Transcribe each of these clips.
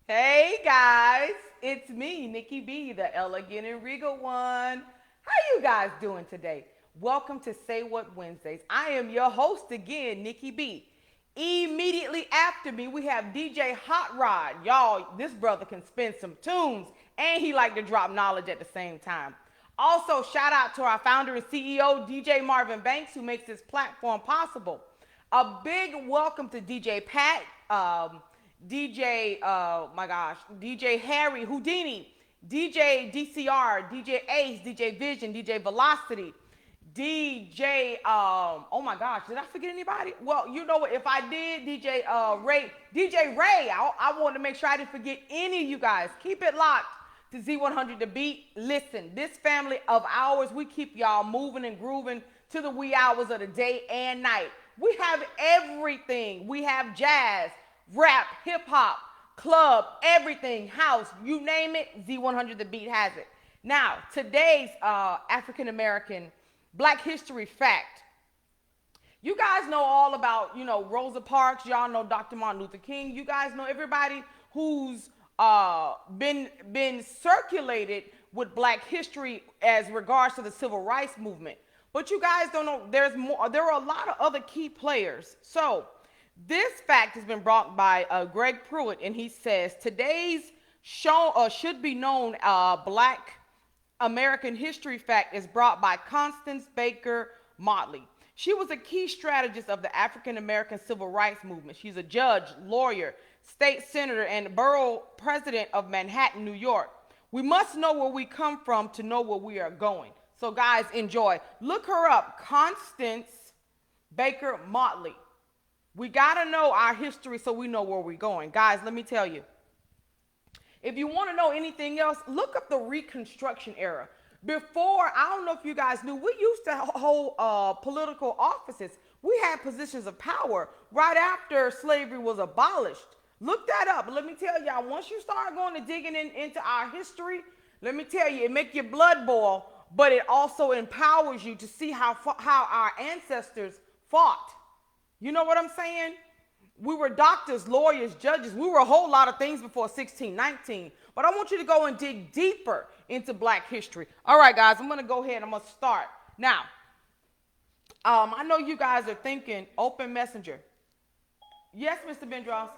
Hey guys, it's me, Nikki B, the elegant and regal one. How you guys doing today? Welcome to Say What Wednesdays. I am your host again, Nikki B. Immediately after me, we have DJ Hot Rod. Y'all, this brother can spin some tunes and he like to drop knowledge at the same time. Also, shout out to our founder and CEO, DJ Marvin Banks, who makes this platform possible. A big welcome to DJ Pat, DJ, my gosh, DJ Harry Houdini, DJ DCR, DJ Ace, DJ Vision, DJ Velocity, DJ, oh my gosh, did I forget anybody? Well, you know what, if I did, DJ Ray, DJ Ray, I wanted to make sure I didn't forget any of you guys. Keep it locked to Z100 The Beat. Listen, this family of ours, we keep y'all moving and grooving to the wee hours of the day and night. We have everything. We have jazz, rap, hip hop, club, everything, house, you name it, Z100 The Beat has it. Now, today's African American Black History fact. You guys know all about, Rosa Parks. Y'all know Dr. Martin Luther King. You guys know everybody who's been circulated with Black history as regards to the Civil Rights Movement. But you guys don't know, there's more. There are a lot of other key players. So this fact has been brought by Greg Pruitt, and he says today's show should be known Black American history fact is brought by Constance Baker Motley. She was a key strategist of the African American Civil Rights Movement. She's a judge, lawyer, state senator, and borough president of Manhattan, New York. We must know where we come from to know where we are going. So guys, enjoy. Look her up, Constance Baker Motley. We got to know our history so we know where we're going. Guys, let me tell you. If you want to know anything else, look up the Reconstruction era. Before, I don't know if you guys knew, we used to hold political offices. We had positions of power right after slavery was abolished. Look that up. Let me tell y'all, once you start going to digging into our history, let me tell you, it makes your blood boil, but it also empowers you to see how our ancestors fought. You know what I'm saying? We were doctors, lawyers, judges. We were a whole lot of things before 1619. But I want you to go and dig deeper into Black history. All right, guys, I'm going to go ahead. I'm going to start. Now, I know you guys are thinking open messenger. Yes, Mr. Bendros.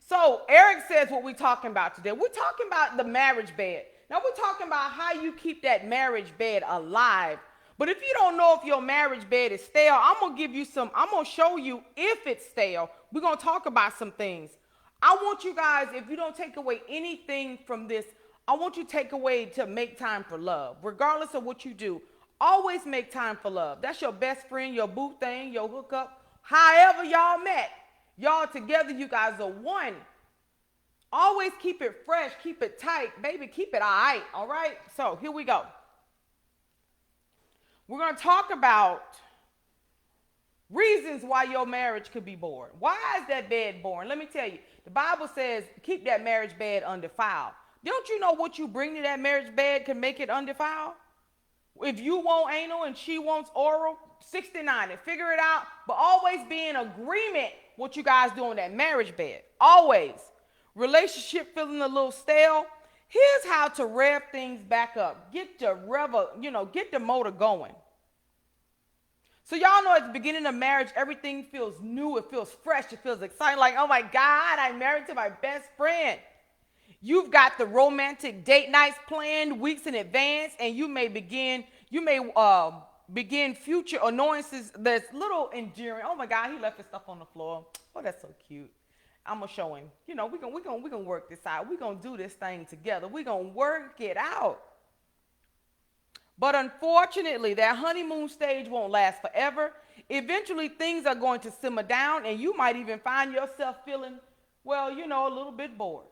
So Eric says what we're talking about today. We're talking about the marriage bed. Now, we're talking about how you keep that marriage bed alive. But if you don't know if your marriage bed is stale, I'm going to show you if it's stale. We're going to talk about some things. I want you guys, if you don't take away anything from this, I want you to take away to make time for love. Regardless of what you do, always make time for love. That's your best friend, your boo thing, your hookup. However y'all met, y'all together, you guys are one. Always keep it fresh, keep it tight. Baby, keep it all right? So here we go. We're going to talk about reasons why your marriage could be boring. Why is that bed boring? Let me tell you. The Bible says keep that marriage bed undefiled. Don't you know what you bring to that marriage bed can make it undefiled? If you want anal and she wants oral, 69 and figure it out. But always be in agreement what you guys do on that marriage bed. Always. Relationship feeling a little stale. Here's how to rev things back up. Get the motor going. So y'all know at the beginning of marriage, everything feels new. It feels fresh. It feels exciting. Like, oh my God, I'm married to my best friend. You've got the romantic date nights planned weeks in advance, and you may begin future annoyances that's little endearing. Oh my God, he left his stuff on the floor. Oh, that's so cute. I'm gonna show him. We're gonna work this out. We're gonna do this thing together. We're gonna work it out. But unfortunately, that honeymoon stage won't last forever. Eventually, things are going to simmer down, and you might even find yourself feeling, a little bit bored.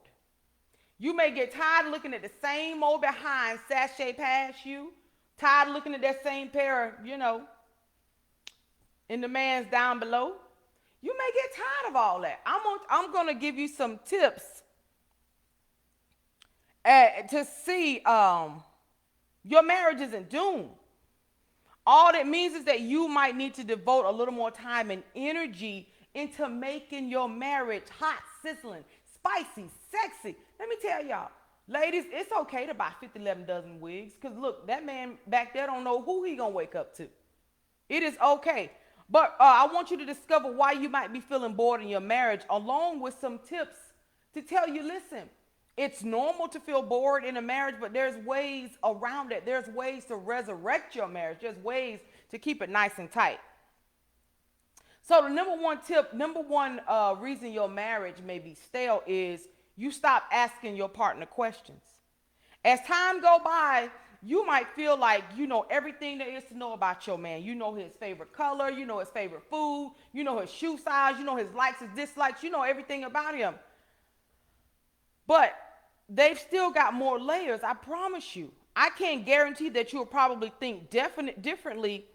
You may get tired of looking at the same old behind sashay past you, tired of looking at that same pair, in the man's down below. You may get tired of all that. I'm going to give you some tips to see your marriage isn't doomed. All that means is that you might need to devote a little more time and energy into making your marriage hot, sizzling, spicy, sexy. Let me tell y'all, ladies, it's okay to buy 50, 11 dozen wigs. Because look, that man back there don't know who he going to wake up to. It is okay. But I want you to discover why you might be feeling bored in your marriage, along with some tips to tell you, listen, it's normal to feel bored in a marriage, but there's ways around it. There's ways to resurrect your marriage. There's ways to keep it nice and tight. So the number one reason your marriage may be stale is you stop asking your partner questions. As time go by, you might feel like you know everything there is to know about your man. You know his favorite color, you know his favorite food, you know his shoe size, you know his likes, his dislikes, you know everything about him. But they've still got more layers, I promise you. I can't guarantee that you'll probably think differently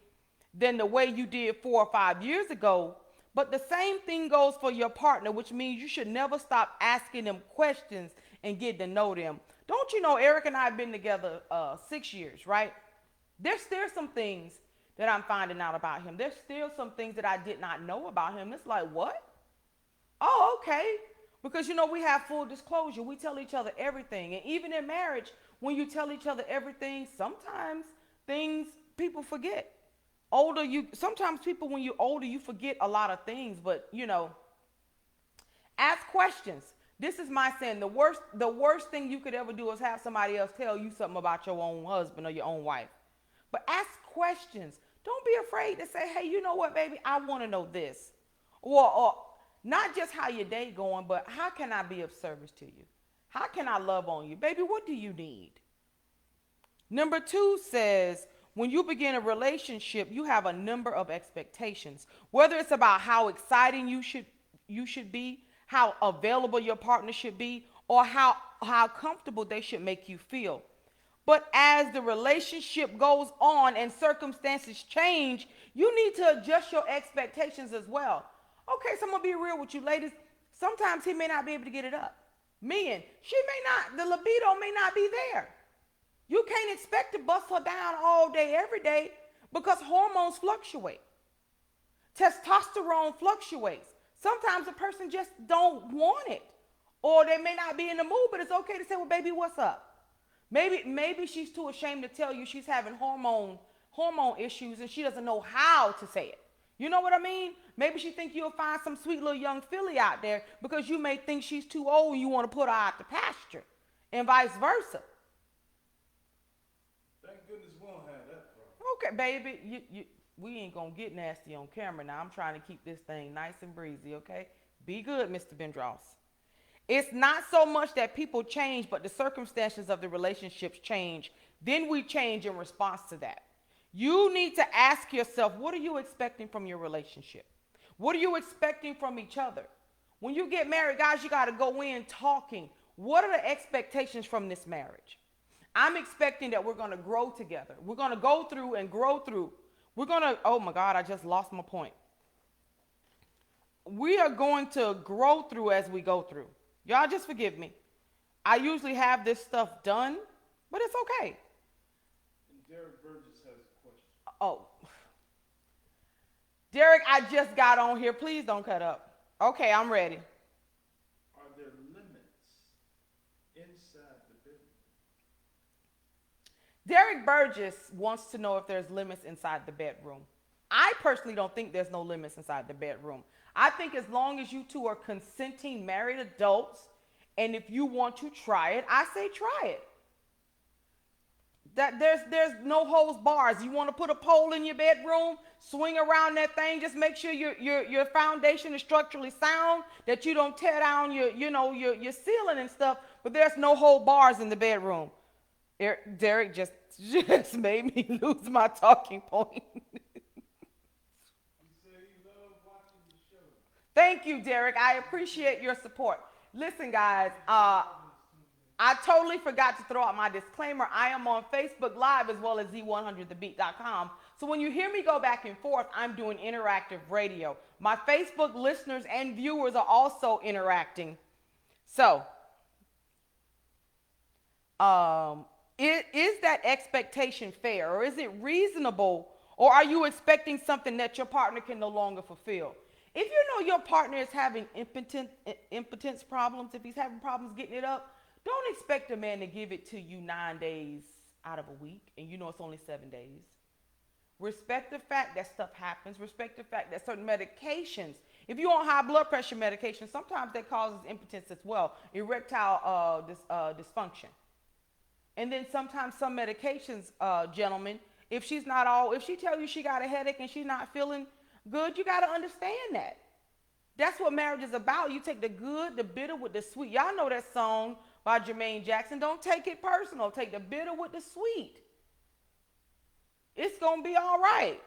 than the way you did 4 or 5 years ago. But the same thing goes for your partner, which means you should never stop asking them questions and getting to know them. Don't you know Eric and I have been together 6 years, right? There's still some things that I'm finding out about him. There's still some things that I did not know about him. It's like, what? Oh, okay. Because, you know, we have full disclosure. We tell each other everything. And even in marriage, when you tell each other everything, sometimes people forget. Sometimes people, when you're older, you forget a lot of things. But, you know, ask questions. This is my saying. The worst thing you could ever do is have somebody else tell you something about your own husband or your own wife. But ask questions. Don't be afraid to say, hey, you know what, baby? I want to know this. Or not just how your day going, but how can I be of service to you? How can I love on you? Baby, what do you need? Number 2 says, when you begin a relationship, you have a number of expectations. Whether it's about how exciting you should be, how available your partner should be, or how comfortable they should make you feel. But as the relationship goes on and circumstances change, you need to adjust your expectations as well. Okay, so I'm going to be real with you, ladies. Sometimes he may not be able to get it up. Men, the libido may not be there. You can't expect to bust her down all day, every day, because hormones fluctuate. Testosterone fluctuates. Sometimes a person just don't want it, or they may not be in the mood, but it's okay to say, well, baby, what's up? Maybe she's too ashamed to tell you she's having hormone issues and she doesn't know how to say it. You know what I mean? Maybe she thinks you'll find some sweet little young filly out there because you may think she's too old and you want to put her out the pasture, and vice versa. Thank goodness we don't have that problem. Okay, baby, we ain't gonna get nasty on camera now. I'm trying to keep this thing nice and breezy, okay? Be good, Mr. Bendross. It's not so much that people change, but the circumstances of the relationships change. Then we change in response to that. You need to ask yourself, what are you expecting from your relationship? What are you expecting from each other? When you get married, guys, you got to go in talking. What are the expectations from this marriage? I'm expecting that we're going to grow together. We're going to go through and grow through. Oh my God, I just lost my point. We are going to grow through as we go through. Y'all just forgive me. I usually have this stuff done, but it's okay. And Derek Burgess has a question. Oh. Derek, I just got on here. Please don't cut up. Okay, I'm ready. Are there limits inside the bedroom? Derek Burgess wants to know if there's limits inside the bedroom. I personally don't think there's no limits inside the bedroom. I think as long as you two are consenting married adults, and if you want to try it, I say try it. That there's no holds bars. You want to put a pole in your bedroom, swing around that thing, just make sure your foundation is structurally sound, that you don't tear down your ceiling and stuff, but there's no hold bars in the bedroom. Derek just made me lose my talking point. Thank you, Derek. I appreciate your support. Listen, guys, I totally forgot to throw out my disclaimer. I am on Facebook Live as well as Z100thebeat.com. So when you hear me go back and forth, I'm doing interactive radio. My Facebook listeners and viewers are also interacting. So, is that expectation fair, or is it reasonable, or are you expecting something that your partner can no longer fulfill? If you know your partner is having impotence problems, if he's having problems getting it up, don't expect a man to give it to you 9 days out of a week and you know it's only 7 days. Respect the fact that stuff happens. Respect the fact that certain medications, if you're on high blood pressure medication, sometimes that causes impotence as well, erectile dysfunction. And then sometimes some medications, gentlemen, if she tells you she got a headache and she's not feeling good, you got to understand that. That's what marriage is about. You take the good, the bitter with the sweet. Y'all know that song by Jermaine Jackson. Don't take it personal. Take the bitter with the sweet. It's going to be all right.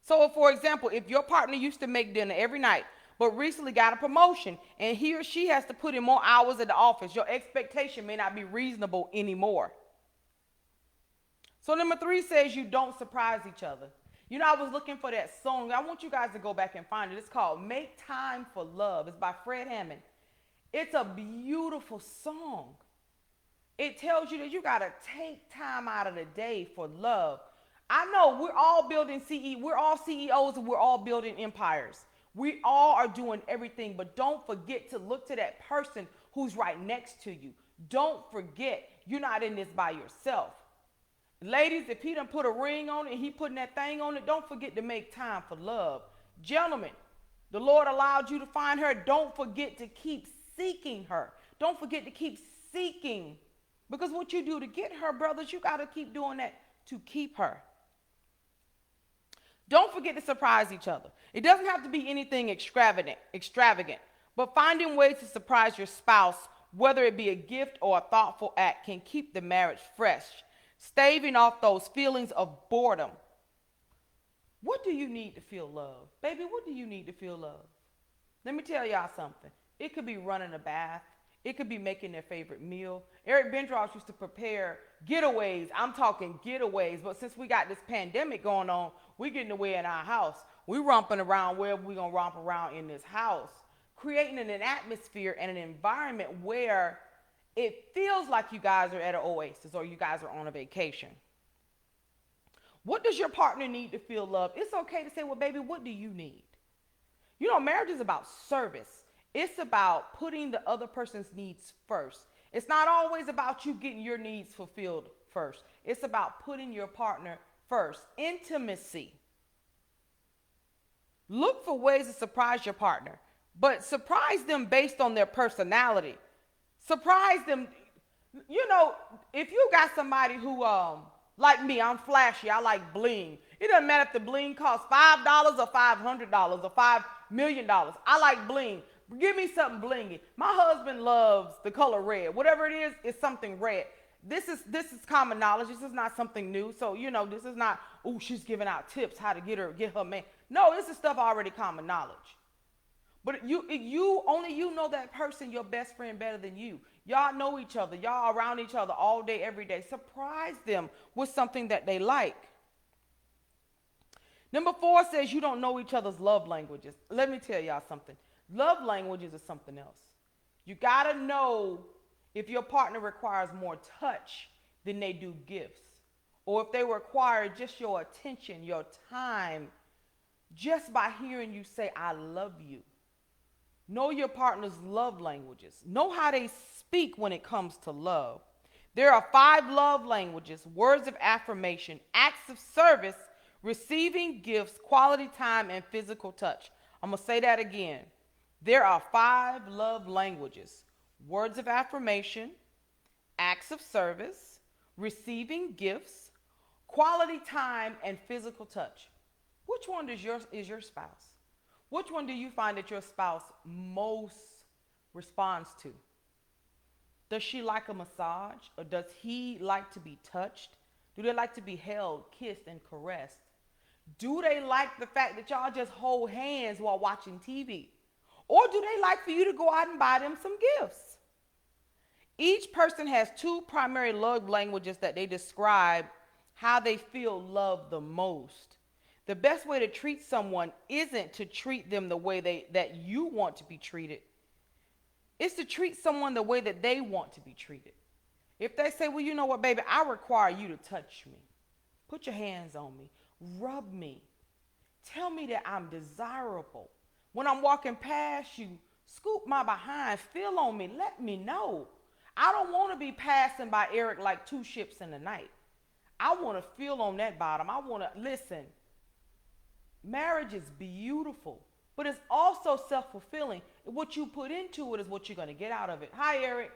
So, for example, if your partner used to make dinner every night, but recently got a promotion, and he or she has to put in more hours at the office, your expectation may not be reasonable anymore. So number 3 says you don't surprise each other. You know, I was looking for that song. I want you guys to go back and find it. It's called Make Time for Love. It's by Fred Hammond. It's a beautiful song. It tells you that you got to take time out of the day for love. I know we're all building we're all CEOs and we're all building empires. We all are doing everything, but don't forget to look to that person who's right next to you. Don't forget you're not in this by yourself. Ladies, if he done put a ring on it and he putting that thing on it, don't forget to make time for love. Gentlemen, the Lord allowed you to find her. Don't forget to keep seeking her. Don't forget to keep seeking. Because what you do to get her, brothers, you got to keep doing that to keep her. Don't forget to surprise each other. It doesn't have to be anything extravagant, but finding ways to surprise your spouse, whether it be a gift or a thoughtful act, can keep the marriage fresh, staving off those feelings of boredom. What do you need to feel love? Baby, what do you need to feel love? Let me tell y'all something. It could be running a bath. It could be making their favorite meal. Eric Bendross used to prepare getaways. I'm talking getaways. But since we got this pandemic going on, we getting away in our house. We romping around wherever we going to romp around in this house. Creating an atmosphere and an environment where it feels like you guys are at an oasis or you guys are on a vacation. What does your partner need to feel loved? It's okay to say, well, baby, what do you need? You know, marriage is about service. It's about putting the other person's needs first. It's not always about you getting your needs fulfilled first. It's about putting your partner first. Intimacy. Look for ways to surprise your partner, but surprise them based on their personality. Surprise them. You know, if you got somebody who, like me, I'm flashy, I like bling. It doesn't matter if the bling costs $5 or $500 or $5 million. I like bling. Give me something blingy. My husband loves the color red. Whatever it is, it's something red. This is common knowledge. This is not something new. So, you know, this is not, oh, she's giving out tips how to get her man. No, this is stuff already common knowledge. But you know that person, your best friend, better than you. Y'all know each other. Y'all around each other all day, every day. Surprise them with something that they like. Number 4 says you don't know each other's love languages. Let me tell y'all something. Love languages is something else. You got to know if your partner requires more touch than they do gifts. Or if they require just your attention, your time, just by hearing you say, I love you. Know your partner's love languages. Know how they speak when it comes to love. There are 5 love languages: words of affirmation, acts of service, receiving gifts, quality time, and physical touch. I'm going to say that again. There are 5 love languages: words of affirmation, acts of service, receiving gifts, quality time, and physical touch. Which one is your spouse? Which one do you find that your spouse most responds to? Does she like a massage, or does he like to be touched? Do they like to be held, kissed, and caressed? Do they like the fact that y'all just hold hands while watching TV? Or do they like for you to go out and buy them some gifts? Each person has 2 primary love languages that they describe how they feel loved the most. The best way to treat someone isn't to treat them the way that you want to be treated. It's to treat someone the way that they want to be treated. If they say, well, you know what, baby, I require you to touch me. Put your hands on me. Rub me. Tell me that I'm desirable. When I'm walking past you, scoop my behind, feel on me, let me know. I don't want to be passing by Eric like two ships in the night. I want to feel on that bottom. I want to listen. Marriage is beautiful, but it's also self fulfilling. What you put into it is what you're going to get out of it. Hi, Eric.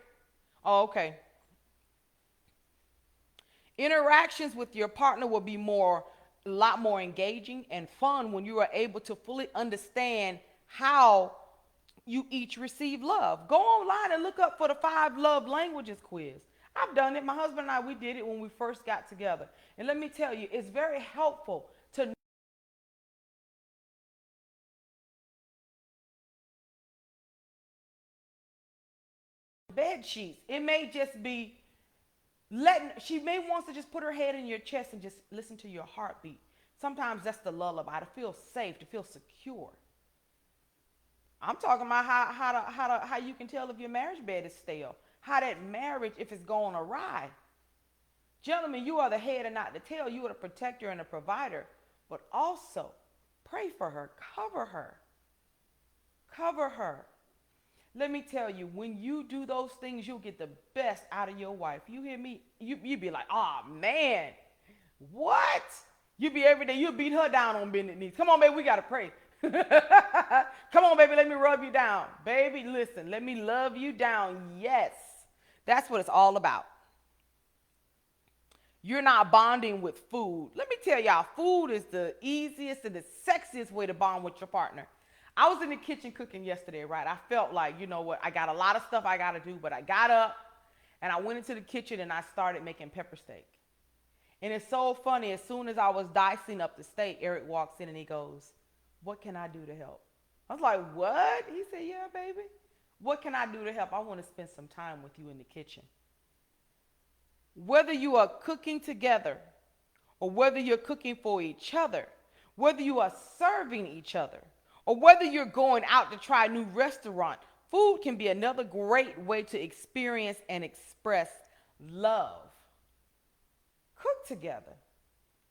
Oh, okay. Interactions with your partner will be a lot more engaging and fun when you are able to fully understand how you each receive love. Go online and look up for the 5 love languages quiz. I've done it. My husband and I, we did it when we first got together. And let me tell you, it's very helpful to bed sheets. It may just be she may wants to just put her head in your chest and just listen to your heartbeat. Sometimes that's the lullaby to feel safe, to feel secure. I'm talking about how you can tell if your marriage bed is stale, how that marriage, if it's going awry. Gentlemen, you are the head and not the tail. You are the protector and the provider. But also, pray for her, cover her, cover her. Let me tell you, when you do those things, you'll get the best out of your wife. You hear me? You be like, oh man, what? You be every day, you beat her down on bended knees. Come on, baby, we gotta pray. Come on, baby, let me rub you down. Baby, listen, let me love you down. Yes, that's what it's all about. You're not bonding with food. Let me tell y'all, food is the easiest and the sexiest way to bond with your partner. I was in the kitchen cooking yesterday, right? I felt like, you know what, I got a lot of stuff I got to do, but I got up and I went into the kitchen and I started making pepper steak. And it's so funny, as soon as I was dicing up the steak, Eric walks in and he goes, what can I do to help? I was like, what? He said, yeah, baby. What can I do to help? I want to spend some time with you in the kitchen. Whether you are cooking together or whether you're cooking for each other, whether you are serving each other, or whether you're going out to try a new restaurant, food can be another great way to experience and express love. Cook together.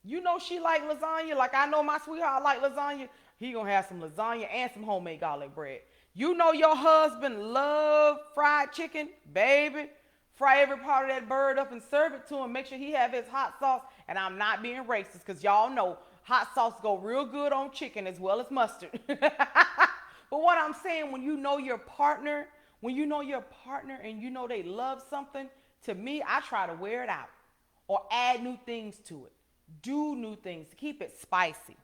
You know she like lasagna, like I know my sweetheart like lasagna. He gonna have some lasagna and some homemade garlic bread. You know your husband love fried chicken, baby. Fry every part of that bird up and serve it to him. Make sure he have his hot sauce. And I'm not being racist because y'all know hot sauce go real good on chicken as well as mustard. But what I'm saying, when you know your partner, and you know they love something, to me, I try to wear it out or add new things to it. Do new things to keep it spicy.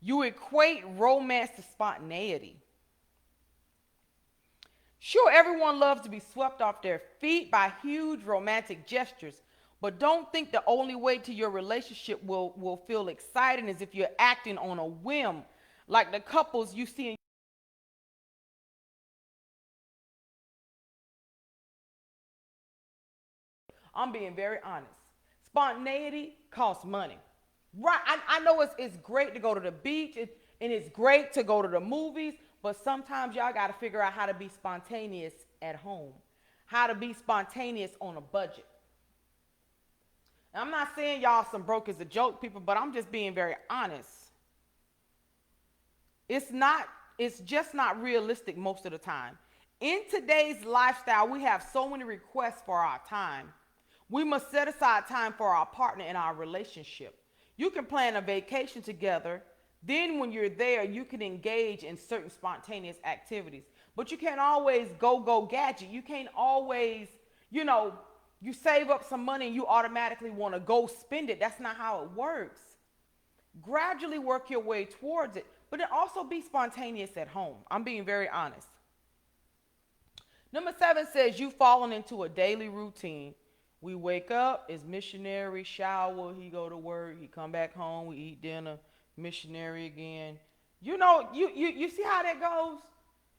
You equate romance to spontaneity. Sure, everyone loves to be swept off their feet by huge romantic gestures, but don't think the only way to your relationship will feel exciting is if you're acting on a whim, like the couples you see in. I'm being very honest. Spontaneity costs money. Right, I know it's great to go to the beach and it's great to go to the movies, but sometimes y'all got to figure out how to be spontaneous at home, how to be spontaneous on a budget. And I'm not saying y'all some broke as a joke, people, but I'm just being very honest. It's just not realistic most of the time. In today's lifestyle, we have so many requests for our time. We must set aside time for our partner in our relationship. You can plan a vacation together. Then when you're there, you can engage in certain spontaneous activities. But you can't always go gadget. You can't always, you save up some money and you automatically want to go spend it. That's not how it works. Gradually work your way towards it, but then also be spontaneous at home. I'm being very honest. Number 7 says you've fallen into a daily routine. We wake up, it's missionary, shower, he go to work, he come back home, we eat dinner, missionary again. You see how that goes?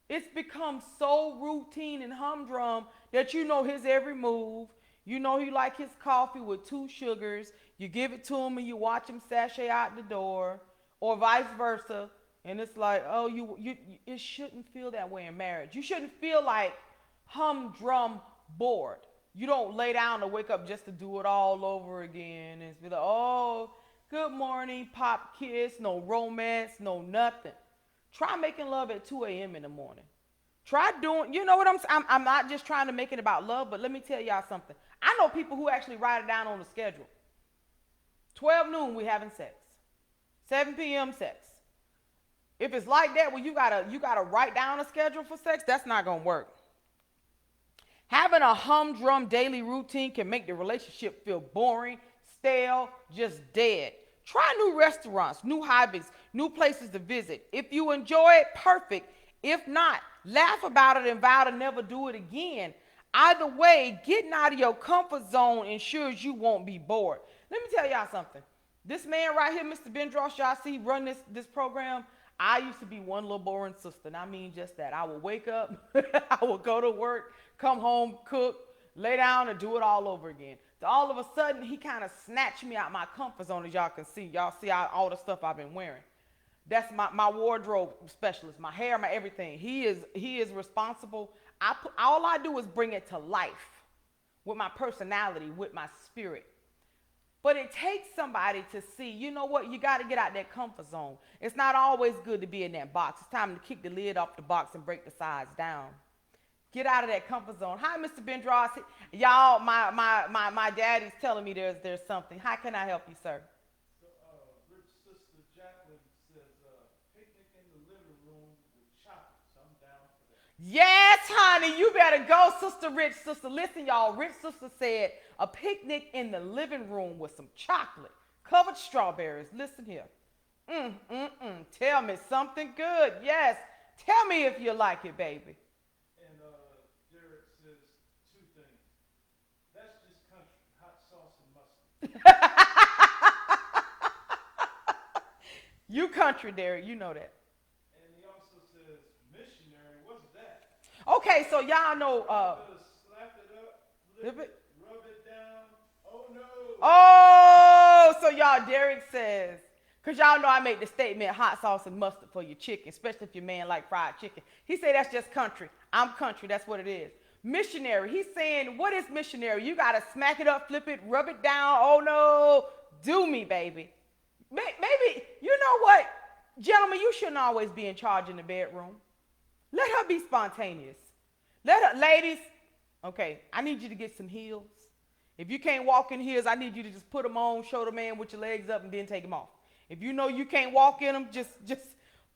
It's become so routine and humdrum that you know his every move. You know he like his coffee with 2 sugars. You give it to him and you watch him sashay out the door, or vice versa. And it's like, oh, it shouldn't feel that way in marriage. You shouldn't feel like humdrum bored. You don't lay down to wake up just to do it all over again and be like, oh, Good morning, pop kiss, no romance, no nothing. Try making love at 2 a.m. in the morning. Try doing, you know what I'm saying? I'm not just trying to make it about love, but let me tell y'all something. I know people who actually write it down on the schedule. 12 noon, we having sex. 7 p.m. sex. If it's like that, well, you gotta write down a schedule for sex. That's not gonna work. Having a humdrum daily routine can make the relationship feel boring, stale, just dead. Try new restaurants, new hobbies, new places to visit. If you enjoy it, perfect. If not, laugh about it and vow to never do it again. Either way, getting out of your comfort zone ensures you won't be bored. Let me tell y'all something. This man right here, Mr. Bendross, y'all see run this program. I used to be one little boring sister, and I mean just that. I would wake up, I would go to work, come home, cook, lay down, and do it all over again. So all of a sudden, he kind of snatched me out my comfort zone, as y'all can see. Y'all see all the stuff I've been wearing. That's my wardrobe specialist, my hair, my everything. He is responsible. All I do is bring it to life with my personality, with my spirit. But it takes somebody to see, you know what, you got to get out that comfort zone. It's not always good to be in that box. It's time to kick the lid off the box and break the sides down. Get out of that comfort zone. Hi, Mr. Bendross. Y'all, my daddy's telling me there's something. How can I help you, sir? So, Rich Sister Jacqueline says, picnic in the living room with chocolates. I'm down for that. Yes, honey, you better go, Sister Rich Sister. Listen, y'all, Rich Sister said a picnic in the living room with some chocolate, covered strawberries. Listen here. Tell me something good. Yes. Tell me if you like it, baby. And Derek says two things. That's just country, hot sauce and mustard. You country, Derek. You know that. And he also says missionary. What's that? Okay, so y'all know. Slap it up, lift it, rub it down. Oh no. Oh, so y'all, Derek says, because y'all know I made the statement hot sauce and mustard for your chicken, especially if your man like fried chicken. He said that's just country. I'm country. That's what it is. Missionary. He's saying, what is missionary? You got to smack it up, flip it, rub it down. Oh no. Do me, baby. Maybe, you know what? Gentlemen, you shouldn't always be in charge in the bedroom. Let her be spontaneous. Let her, ladies, okay, I need you to get some heels. If you can't walk in heels, I need you to just put them on, show the man with your legs up, and then take them off. If you know you can't walk in them, just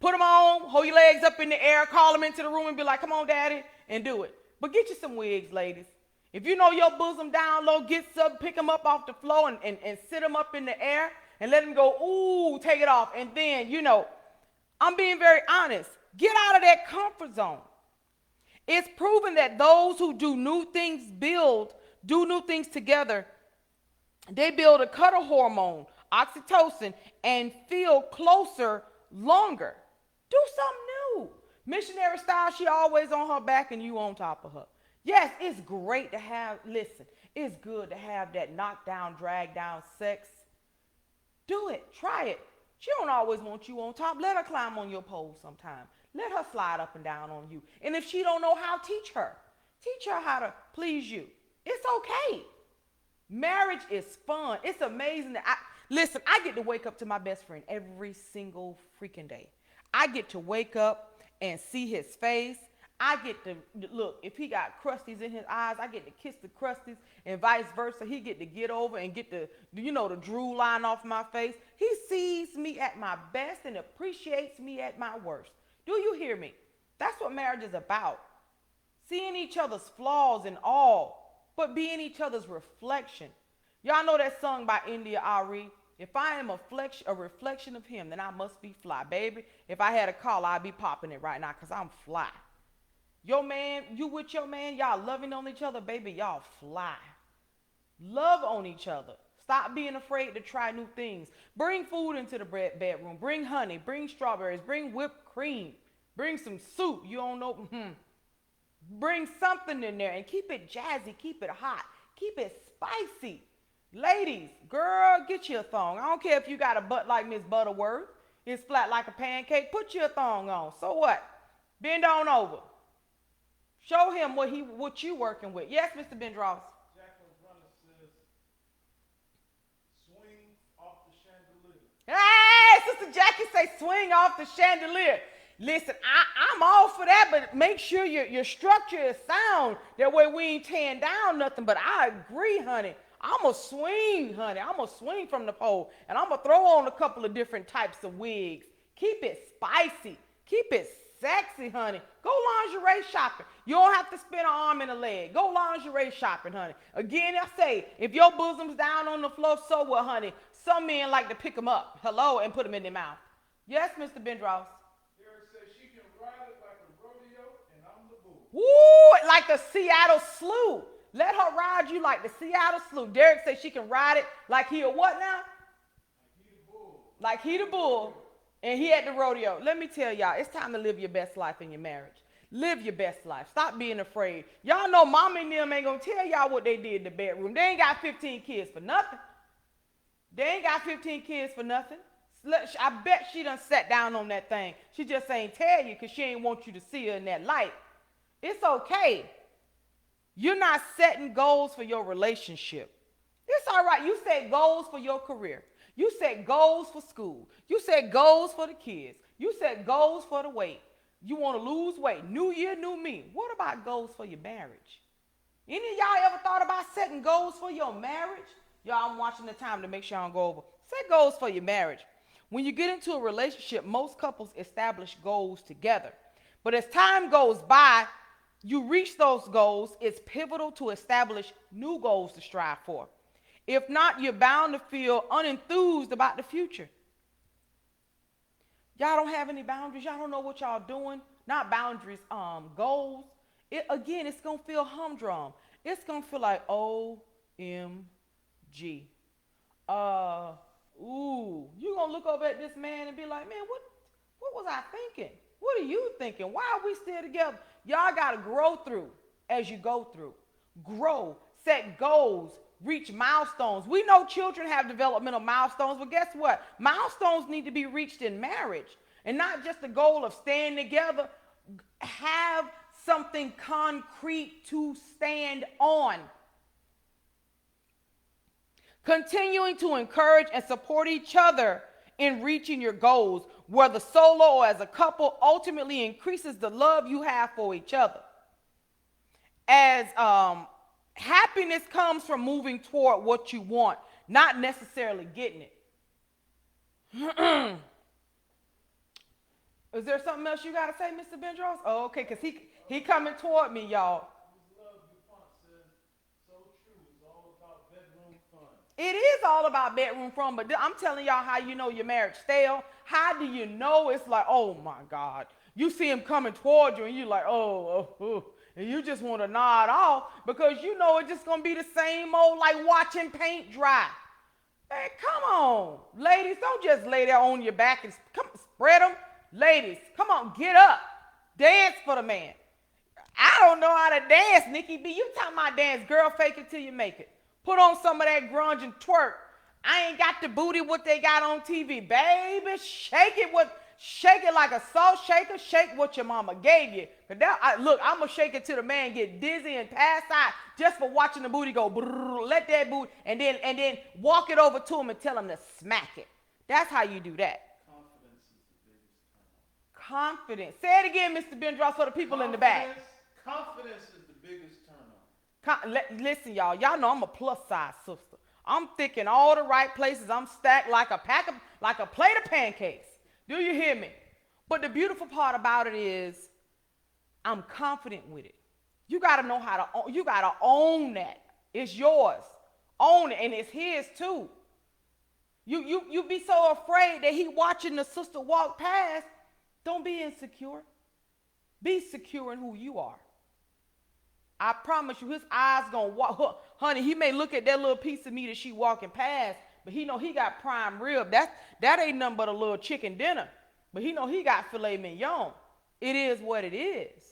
put them on, hold your legs up in the air, call them into the room and be like, come on, daddy, and do it. But get you some wigs, ladies. If you know your bosom down low, get some, pick them up off the floor and sit them up in the air and let them go, ooh, take it off. And then, you know, I'm being very honest. Get out of that comfort zone. It's proven that those who do new things together, they build a cuddle hormone, oxytocin, and feel closer longer. Do something new. Missionary style, she always on her back and you on top of her. Yes, it's great to have, listen, it's good to have that knockdown, drag down sex. Do it. Try it. She don't always want you on top. Let her climb on your pole sometime. Let her slide up and down on you. And if she don't know how, teach her. Teach her how to please you. It's okay. Marriage is fun. It's amazing that listen, I get to wake up to my best friend every single freaking day. I get to wake up and see his face. I get to look, if he got crusties in his eyes, I get to kiss the crusties and vice versa. He get to get over and get the, you know, the drool line off my face. He sees me at my best and appreciates me at my worst. Do you hear me? That's what marriage is about. Seeing each other's flaws and all, but being each other's reflection. Y'all know that song by India Ari? If I am a reflection of him, then I must be fly. Baby, if I had a call, I'd be popping it right now because I'm fly. Your man, you with your man, y'all loving on each other, baby, y'all fly. Love on each other. Stop being afraid to try new things. Bring food into the bedroom. Bring honey. Bring strawberries. Bring whipped cream. Bring some soup. You don't know. Bring something in there and keep it jazzy. Keep it hot. Keep it spicy. Ladies, girl, get you a thong. I don't care if you got a butt like Miss Butterworth. It's flat like a pancake. Put your thong on. So what? Bend on over. Show him what you working with. Yes, Mr. Bendross. Jacqueline Brunner says, swing off the chandelier Sister Jackie say swing off the chandelier. Listen, I'm all for that, but make sure your structure is sound. That way we ain't tearing down nothing. But I agree, honey. I'm going to swing, honey. I'm going to swing from the pole. And I'm going to throw on a couple of different types of wigs. Keep it spicy. Keep it sexy, honey. Go lingerie shopping. You don't have to spend an arm and a leg. Go lingerie shopping, honey. Again, I say, if your bosom's down on the floor, so what, honey? Some men like to pick them up, hello, and put them in their mouth. Yes, Mr. Bendross? Derek says she can ride it like a rodeo, and I'm the bull. Woo, like the Seattle Slew. Let her ride you like the Seattle Slew. Derek says she can ride it like he a what now? Like he the bull. Like he the bull. And he at the rodeo. Let me tell y'all, it's time to live your best life in your marriage. Live your best life. Stop being afraid. Y'all know mama and them ain't going to tell y'all what they did in the bedroom. They ain't got 15 kids for nothing. They ain't got 15 kids for nothing. I bet she done sat down on that thing. She just ain't tell you because she ain't want you to see her in that light. It's okay. You're not setting goals for your relationship. It's all right. You set goals for your career. You set goals for school. You set goals for the kids. You set goals for the weight. You want to lose weight. New year, new me. What about goals for your marriage? Any of y'all ever thought about setting goals for your marriage? Y'all, I'm watching the time to make sure I don't go over. Set goals for your marriage. When you get into a relationship, most couples establish goals together. But as time goes by, you reach those goals. It's pivotal to establish new goals to strive for. If not, you're bound to feel unenthused about the future. Y'all don't have any boundaries. Y'all don't know what y'all doing. Not boundaries, goals. Again, it's going to feel humdrum. It's going to feel like OMG. You're going to look over at this man and be like, man, what was I thinking? What are you thinking? Why are we still together? Y'all got to grow through as you go through. Grow, set goals, reach milestones. We know children have developmental milestones, but guess what? Milestones need to be reached in marriage, and not just the goal of staying together. Have something concrete to stand on. Continuing to encourage and support each other in reaching your goals, whether solo or as a couple, ultimately increases the love you have for each other. As happiness comes from moving toward what you want, not necessarily getting it. Is there something else you got to say, Mr. Bendross? Oh, okay, because he coming toward me, y'all. It is all about bedroom fun, but I'm telling y'all how you know your marriage stale. How do you know it's like, oh my God. You see him coming toward you and you're like, oh. And you just want to nod off because you know it's just going to be the same old like watching paint dry. Hey, come on. Ladies, don't just lay there on your back and come spread them. Ladies, come on, get up. Dance for the man. I don't know how to dance, Nikkie B. You talking about dance. Girl, fake it till you make it. Put on some of that grunge and twerk. I ain't got the booty what they got on TV. Baby, shake it like a salt shaker. Shake what your mama gave you. Look, I'm going to shake it till the man get dizzy and pass out just for watching the booty go. Brrr, let that booty, and then walk it over to him and tell him to smack it. That's how you do that. Confidence. Say it again, Mr. Bendross, for the people in the back. Confidence is the biggest turn on. Listen, y'all know I'm a plus size sister. I'm thick in all the right places. I'm stacked like a plate of pancakes. Do you hear me? But the beautiful part about it is I'm confident with it. You got to know you got to own that. It's yours. Own it, and it's his too. You be so afraid that he watching the sister walk past. Don't be insecure. Be secure in who you are. I promise you, his eyes gonna walk. Honey, he may look at that little piece of meat that she walking past, but he know he got prime rib. That ain't nothing but a little chicken dinner. But he know he got filet mignon. It is what it is.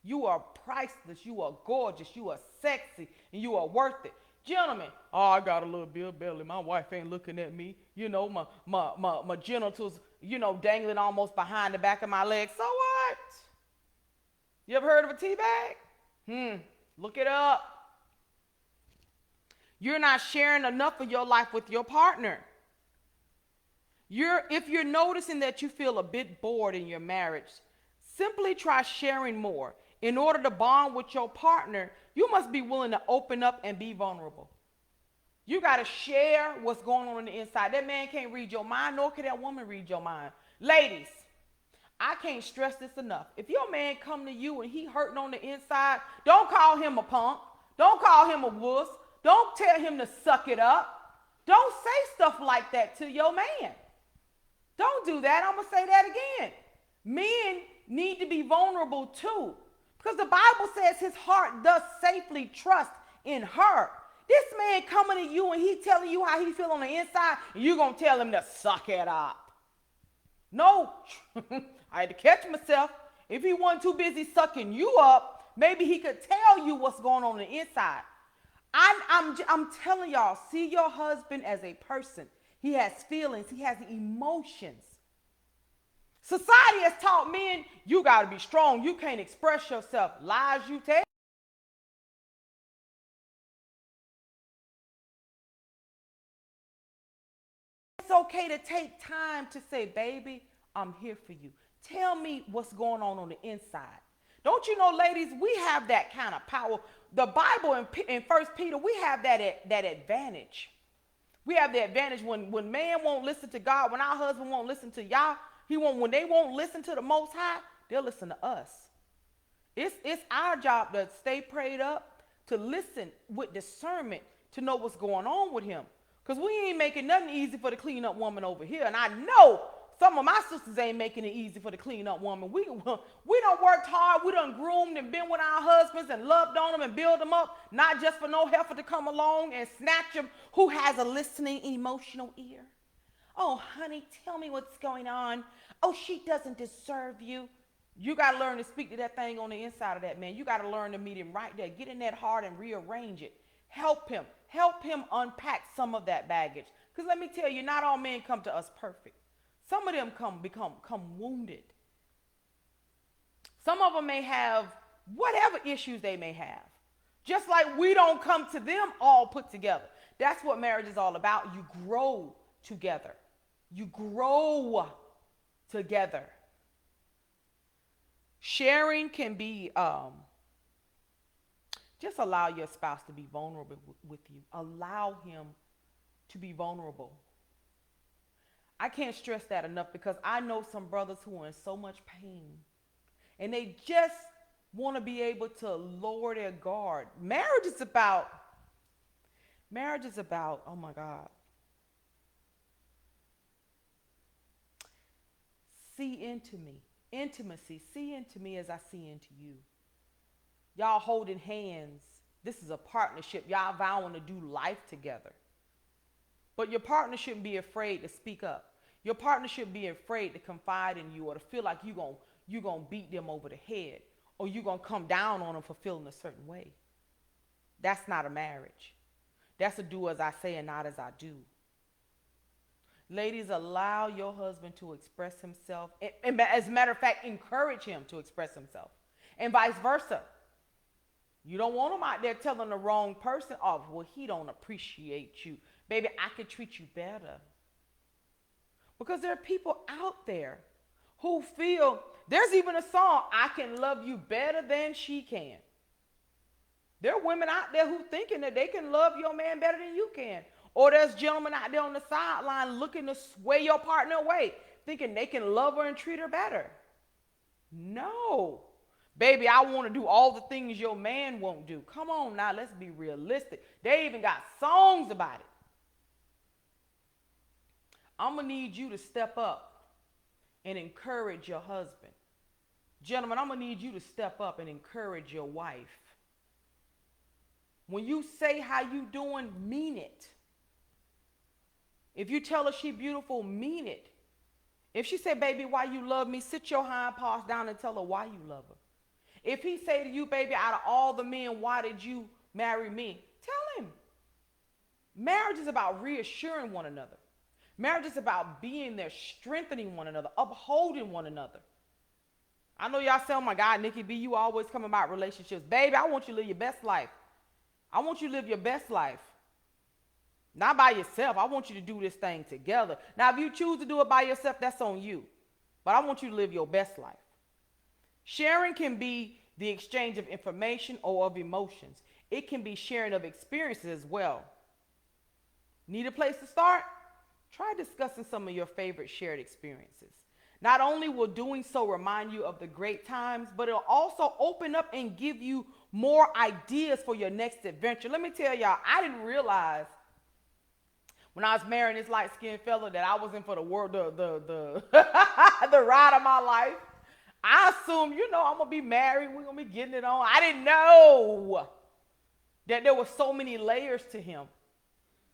You are priceless. You are gorgeous. You are sexy. And you are worth it. Gentlemen, I got a little bit of belly. My wife ain't looking at me. You know, my genitals, dangling almost behind the back of my legs. So what? You ever heard of a tea bag? Look it up. You're not sharing enough of your life with your partner. If you're noticing that you feel a bit bored in your marriage, simply try sharing more. In order to bond with your partner, you must be willing to open up and be vulnerable. You got to share what's going on the inside. That man can't read your mind, nor can that woman read your mind. Ladies, I can't stress this enough. If your man come to you and he hurting on the inside, don't call him a punk. Don't call him a wuss. Don't tell him to suck it up. Don't say stuff like that to your man. Don't do that. I'm going to say that again. Men need to be vulnerable too. Because the Bible says his heart does safely trust in her. This man coming to you and he telling you how he feel on the inside, and you going to tell him to suck it up. No, I had to catch myself. If he wasn't too busy sucking you up, maybe he could tell you what's going on the inside. I'm telling y'all, see your husband as a person. He has feelings. He has emotions. Society has taught men, you got to be strong. You can't express yourself. Lies you tell. It's okay to take time to say, baby, I'm here for you. Tell me what's going on the inside. Don't you know, ladies, we have that kind of power. The Bible in 1 Peter, we have that advantage. We have the advantage when man won't listen to God, when our husband won't listen to y'all, when they won't listen to the Most High, they'll listen to us. It's our job to stay prayed up, to listen with discernment, to know what's going on with him. Because we ain't making nothing easy for the clean up woman over here. And I know some of my sisters ain't making it easy for the clean up woman. We done worked hard. We done groomed and been with our husbands and loved on them and build them up, not just for no heifer to come along and snatch them who has a listening emotional ear. Oh, honey, tell me what's going on. Oh, she doesn't deserve you. You got to learn to speak to that thing on the inside of that man. You got to learn to meet him right there. Get in that heart and rearrange it. Help him unpack some of that baggage. Because let me tell you, not all men come to us perfect. Some of them come wounded. Some of them may have whatever issues they may have. Just like we don't come to them all put together. That's what marriage is all about. You grow together. You grow together. Sharing can be, just allow your spouse to be vulnerable with you. Allow him to be vulnerable. I can't stress that enough because I know some brothers who are in so much pain and they just want to be able to lower their guard. Marriage is about, oh my God. See into me. Intimacy. See into me as I see into you. Y'all holding hands. This is a partnership. Y'all vowing to do life together. But your partner shouldn't be afraid to speak up. Your partner shouldn't be afraid to confide in you or to feel like you're gonna beat them over the head or you're going to come down on them for feeling a certain way. That's not a marriage. That's a do as I say and not as I do. Ladies, allow your husband to express himself. And as a matter of fact, encourage him to express himself. And vice versa. You don't want him out there telling the wrong person, oh, well, he don't appreciate you. Baby, I could treat you better. Because there are people out there who feel, there's even a song, I can love you better than she can. There are women out there who thinking that they can love your man better than you can. Or there's gentlemen out there on the sideline looking to sway your partner away, thinking they can love her and treat her better. No. Baby, I want to do all the things your man won't do. Come on now, let's be realistic. They even got songs about it. I'm going to need you to step up and encourage your husband. Gentlemen, I'm going to need you to step up and encourage your wife. When you say how you doing, mean it. If you tell her she beautiful, mean it. If she say, baby, why you love me, sit your hind paws down and tell her why you love her. If he say to you, baby, out of all the men, why did you marry me? Tell him. Marriage is about reassuring one another. Marriage is about being there, strengthening one another, upholding one another. I know y'all say, oh my God, Nikki B, you always come about relationships. Baby, I want you to live your best life. I want you to live your best life. Not by yourself. I want you to do this thing together. Now, if you choose to do it by yourself, that's on you. But I want you to live your best life. Sharing can be the exchange of information or of emotions. It can be sharing of experiences as well. Need a place to start? Try discussing some of your favorite shared experiences. Not only will doing so remind you of the great times, but it'll also open up and give you more ideas for your next adventure. Let me tell y'all, I didn't realize when I was marrying this light-skinned fella that I was in for the world, the ride of my life. I assumed, I'm gonna be married, we're gonna be getting it on. I didn't know that there were so many layers to him,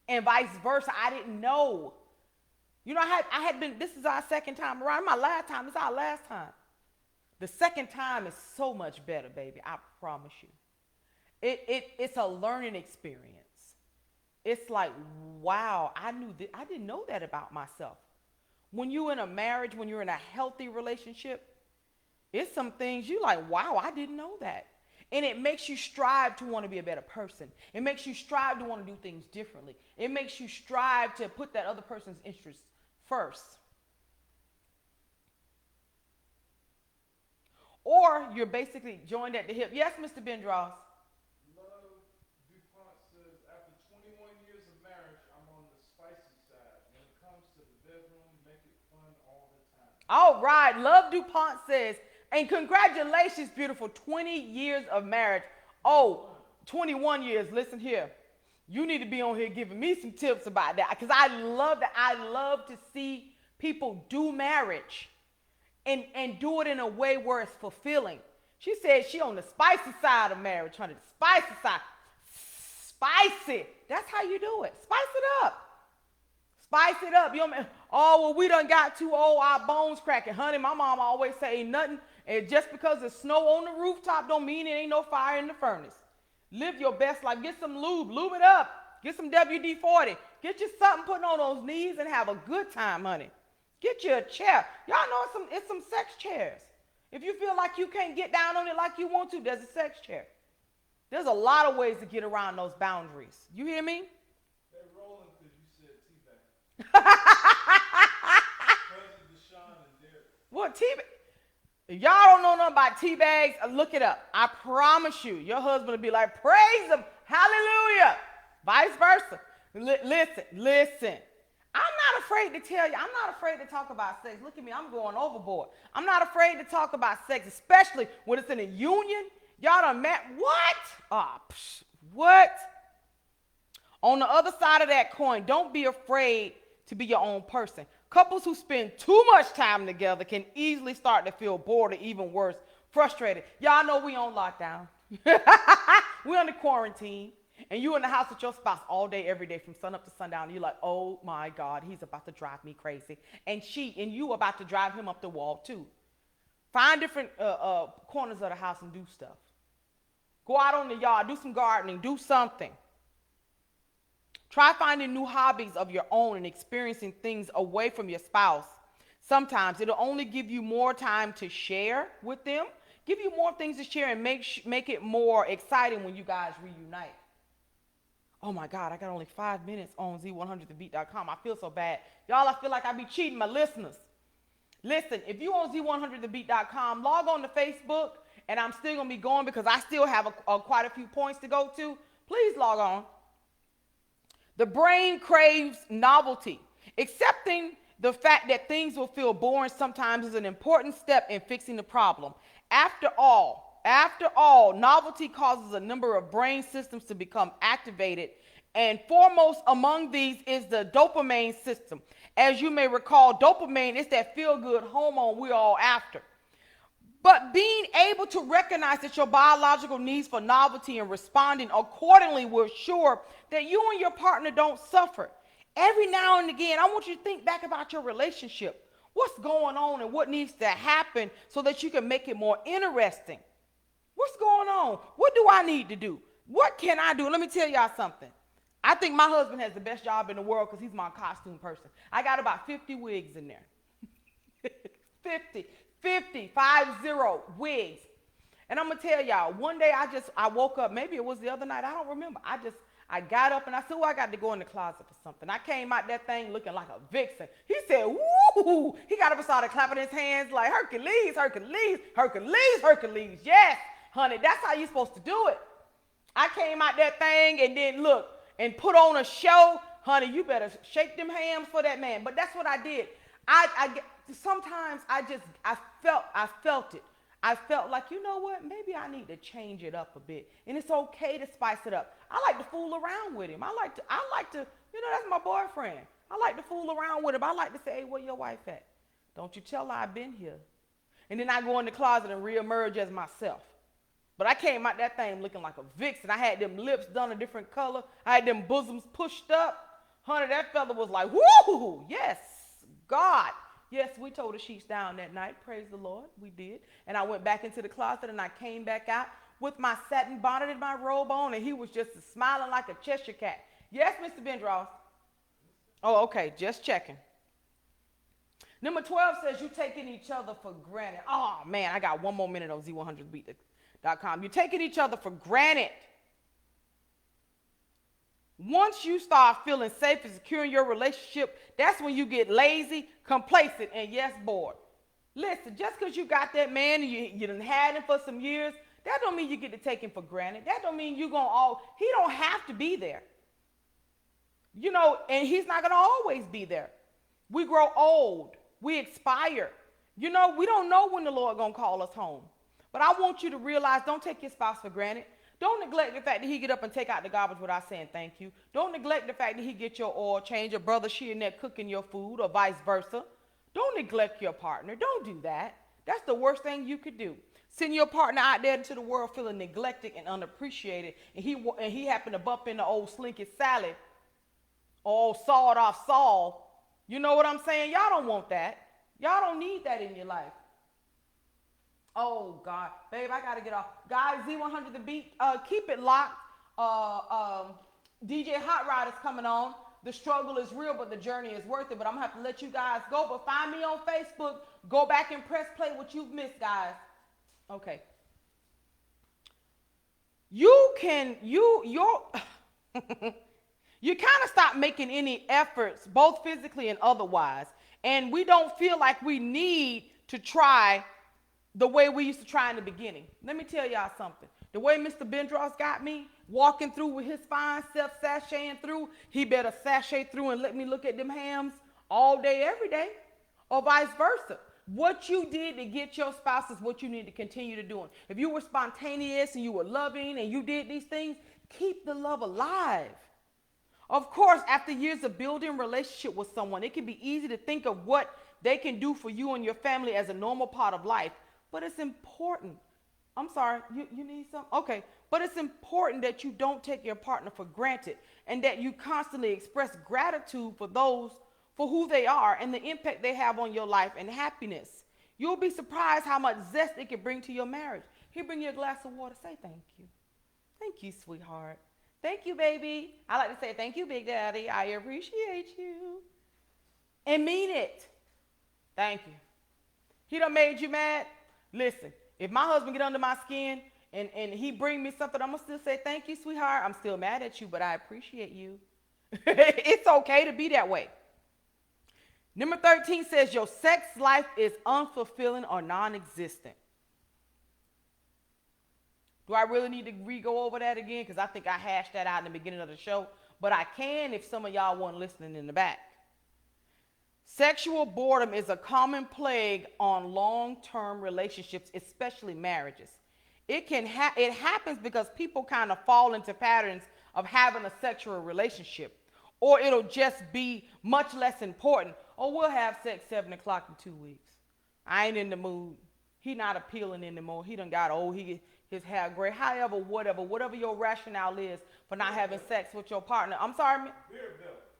and vice versa. I didn't know. I had been. This is our second time around. My last time. This is our last time. The second time is so much better, baby. I promise you. It's a learning experience. It's like, wow, I didn't know that about myself. When you're in a marriage, when you're in a healthy relationship, it's some things you like, wow, I didn't know that. And it makes you strive to want to be a better person. It makes you strive to want to do things differently. It makes you strive to put that other person's interests first. Or you're basically joined at the hip. Yes, Mr. Bendross. Love DuPont says, after 21 years of marriage, I'm on the spicy side. When it comes to the bedroom, make it fun all the time. All right. Love DuPont says, and congratulations, beautiful. 20 years of marriage. Oh, 21 years. Listen here. You need to be on here giving me some tips about that, because I love that. I love to see people do marriage and do it in a way where it's fulfilling. She said she on the spicy side of marriage, honey. The spicy side. Spicy. That's how you do it. Spice it up. Spice it up. Oh, well, we done got too old, our bones cracking. Honey, my mom always say ain't nothing. And just because there's snow on the rooftop don't mean it ain't no fire in the furnace. Live your best life. Get some lube. Lube it up. Get some WD-40. Get you something putting on those knees and have a good time, honey. Get you a chair. Y'all know it's some sex chairs. If you feel like you can't get down on it like you want to, there's a sex chair. There's a lot of ways to get around those boundaries. You hear me? They're rolling because you said teabag. Cousin Deshaun and Derek. What, teabag? If y'all don't know nothing about tea bags, look it up. I promise you, your husband will be like, praise him, hallelujah. Vice versa. Listen. I'm not afraid to tell you. I'm not afraid to talk about sex. Look at me, I'm going overboard. I'm not afraid to talk about sex, especially when it's in a union. Y'all done met, what? What? On the other side of that coin, don't be afraid to be your own person. Couples who spend too much time together can easily start to feel bored or even worse, frustrated. Y'all know we on lockdown. We under quarantine. And you in the house with your spouse all day, every day, from sun up to sundown. And you're like, oh my God, he's about to drive me crazy. And you about to drive him up the wall too. Find different corners of the house and do stuff. Go out on the yard, do some gardening, do something. Try finding new hobbies of your own and experiencing things away from your spouse. Sometimes it'll only give you more time to share with them, give you more things to share, and make it more exciting when you guys reunite. Oh my God, I got only 5 minutes on Z100thebeat.com. I feel so bad. Y'all, I feel like I be cheating my listeners. Listen, if you on Z100thebeat.com, log on to Facebook, and I'm still going to be going because I still have quite a few points to go to. Please log on. The brain craves novelty. Accepting the fact that things will feel boring sometimes is an important step in fixing the problem. After all, novelty causes a number of brain systems to become activated, and foremost among these is the dopamine system. As you may recall, dopamine is that feel-good hormone we're all after. But being able to recognize that your biological needs for novelty and responding accordingly will ensure that you and your partner don't suffer. Every now and again, I want you to think back about your relationship. What's going on and what needs to happen so that you can make it more interesting? What's going on? What do I need to do? What can I do? Let me tell y'all something. I think my husband has the best job in the world because he's my costume person. I got about 50 wigs in there. 50 wigs. And I'm going to tell y'all, one day I woke up, maybe it was the other night, I don't remember. I got up and I said, I got to go in the closet for something. I came out that thing looking like a vixen. He said, woo! He got up and started clapping his hands like Hercules, Hercules, Hercules, Hercules. Yes, honey, that's how you're supposed to do it. I came out that thing and then look and put on a show. Honey, you better shake them hams for that man. But that's what I did. Sometimes I felt it. I felt like, you know what, maybe I need to change it up a bit. And it's okay to spice it up. I like to fool around with him. I like to, that's my boyfriend. I like to fool around with him. I like to say, hey, where your wife at? Don't you tell her I've been here. And then I go in the closet and reemerge as myself. But I came out that thing looking like a vixen. I had them lips done a different color. I had them bosoms pushed up. Honey, that fella was like, woo, yes, God. Yes, we told the sheets down that night. Praise the Lord. We did. And I went back into the closet and I came back out with my satin bonnet and my robe on. And he was just smiling like a Cheshire cat. Yes, Mr. Bendross. Oh, okay. Just checking. Number 12 says you taking each other for granted. Oh, man, I got one more minute on Z100beat.com. You're taking each other for granted. Once you start feeling safe and secure in your relationship, that's when you get lazy, complacent, and yes, bored. Listen, just because you got that man and you done had him for some years, that don't mean you get to take him for granted. That don't mean he don't have to be there. And he's not going to always be there. We grow old. We expire. We don't know when the Lord going to call us home. But I want you to realize, don't take your spouse for granted. Don't neglect the fact that he get up and take out the garbage without saying thank you. Don't neglect the fact that he get your oil change, or brother she in there cooking your food, or vice versa. Don't neglect your partner. Don't do that. That's the worst thing you could do. Send your partner out there into the world feeling neglected and unappreciated, and he happened to bump into old Slinky Sally or old sawed off Saul. You know what I'm saying? Y'all don't want that. Y'all don't need that in your life. Oh, God. Babe, I got to get off. Guys, Z100 The Beat, keep it locked. DJ Hot Rod is coming on. The struggle is real, but the journey is worth it. But I'm going to have to let you guys go. But find me on Facebook. Go back and press play what you've missed, guys. Okay. You kind of stop making any efforts, both physically and otherwise. And we don't feel like we need to try the way we used to try in the beginning. Let me tell y'all something. The way Mr. Bendross got me, walking through with his fine self, sashaying through, he better sashay through and let me look at them hams all day, every day, or vice versa. What you did to get your spouse is what you need to continue to do. If you were spontaneous and you were loving and you did these things, keep the love alive. Of course, after years of building a relationship with someone, it can be easy to think of what they can do for you and your family as a normal part of life. But it's important. I'm sorry, you need something? Okay. But it's important that you don't take your partner for granted and that you constantly express gratitude for who they are and the impact they have on your life and happiness. You'll be surprised how much zest it can bring to your marriage. He'll bring you a glass of water. Say thank you. Thank you, sweetheart. Thank you, baby. I like to say thank you, Big Daddy. I appreciate you. And mean it. Thank you. He done made you mad? Listen, if my husband get under my skin and he bring me something, I'm going to still say, thank you, sweetheart. I'm still mad at you, but I appreciate you. It's okay to be that way. Number 13 says your sex life is unfulfilling or non-existent. Do I really need to re-go over that again? Because I think I hashed that out in the beginning of the show. But I can if some of y'all weren't listening in the back. Sexual boredom is a common plague on long-term relationships, especially marriages. It happens because people kind of fall into patterns of having a sexual relationship, or it'll just be much less important. Oh, we'll have sex 7 o'clock in 2 weeks. I ain't in the mood. He not appealing anymore. He done got old. His hair gray. However, whatever your rationale is for not having sex with your partner. I'm sorry.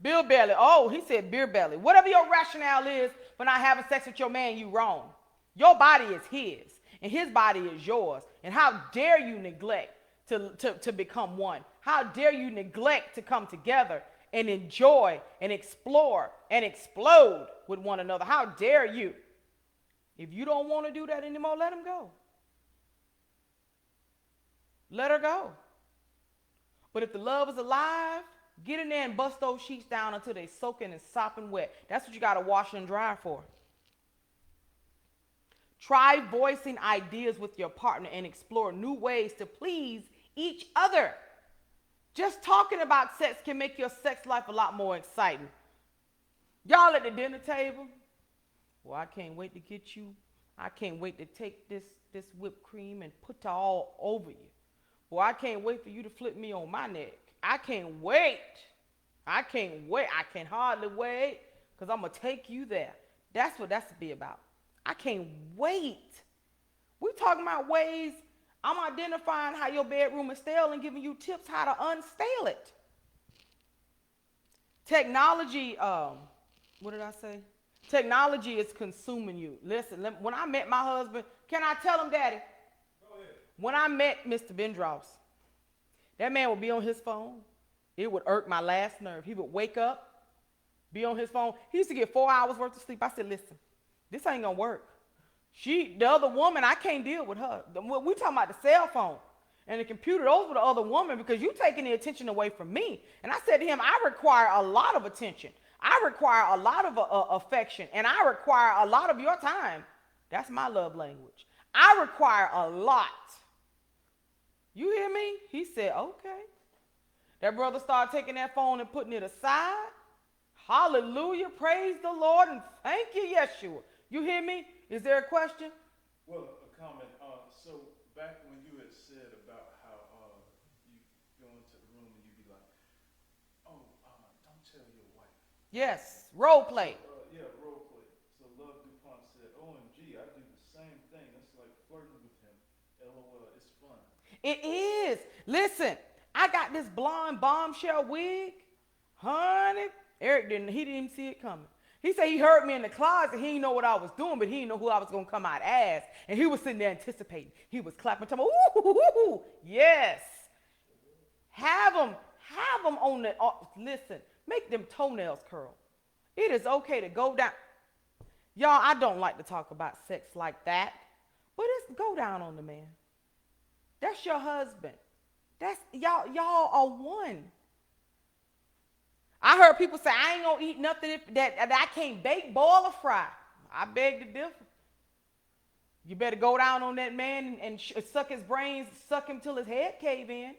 Beer belly. Oh, he said beer belly. Whatever your rationale is for not having sex with your man, you wrong. Your body is his, and his body is yours. And how dare you neglect to become one? How dare you neglect to come together and enjoy and explore and explode with one another? How dare you? If you don't want to do that anymore, let him go. Let her go. But if the love is alive, get in there and bust those sheets down until they soaking and sopping wet. That's what you got to wash and dry for. Try voicing ideas with your partner and explore new ways to please each other. Just talking about sex can make your sex life a lot more exciting. Y'all at the dinner table? Well, I can't wait to get you. I can't wait to take this whipped cream and put it all over you. Well, I can't wait for you to flip me on my neck. I can't wait. I can't wait. I can hardly wait because I'm going to take you there. That's what that's to be about. I can't wait. We're talking about ways. I'm identifying how your bedroom is stale and giving you tips how to unstale it. Technology, what did I say? Technology is consuming you. Listen, when I met my husband, can I tell him, Daddy? Go ahead. When I met Mr. Bendross, that man would be on his phone. It would irk my last nerve. He would wake up, be on his phone. He used to get 4 hours worth of sleep. I said, listen, this ain't gonna work. The other woman, I can't deal with her. We talking about the cell phone and the computer. Those were the other woman because you taking the attention away from me. And I said to him, I require a lot of attention. I require a lot of affection, and I require a lot of your time. That's my love language. I require a lot. You hear me? He said, okay. That brother started taking that phone and putting it aside. Hallelujah. Praise the Lord and thank you, Yeshua. You hear me? Is there a question? Well, a comment. So back when you had said about how you go into the room and you be like, oh, don't tell your wife. Yes. Role play. Yeah, role play. So Love DuPont said, OMG, I do the same thing. It's like flirting with him. LOL, it's fun. It is. Listen, I got this blonde bombshell wig. Honey, Eric he didn't even see it coming. He said he heard me in the closet. He didn't know what I was doing, but he didn't know who I was going to come out as. And he was sitting there anticipating. He was clapping, talking, ooh, yes. Have them on the, listen, make them toenails curl. It is okay to go down. Y'all, I don't like to talk about sex like that, but it's go down on the man. That's your husband. That's y'all are one. I heard people say, I ain't gonna eat nothing that I can't bake, boil, or fry. I beg to differ. You better go down on that man and suck his brains, suck him till his head cave in.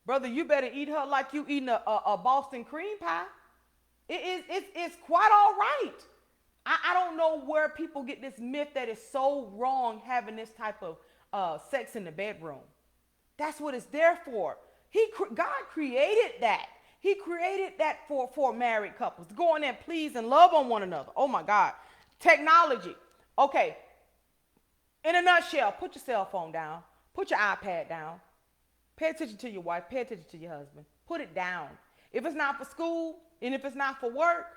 Brother, you better eat her like you eating a Boston cream pie. It's quite all right. I don't know where people get this myth that it's so wrong having this type of sex in the bedroom. That's what it's there for. God created that. He created that for married couples to go in there and please and love on one another. Oh my God. Technology. Okay. In a nutshell, put your cell phone down. Put your iPad down. Pay attention to your wife. Pay attention to your husband. Put it down. If it's not for school and if it's not for work,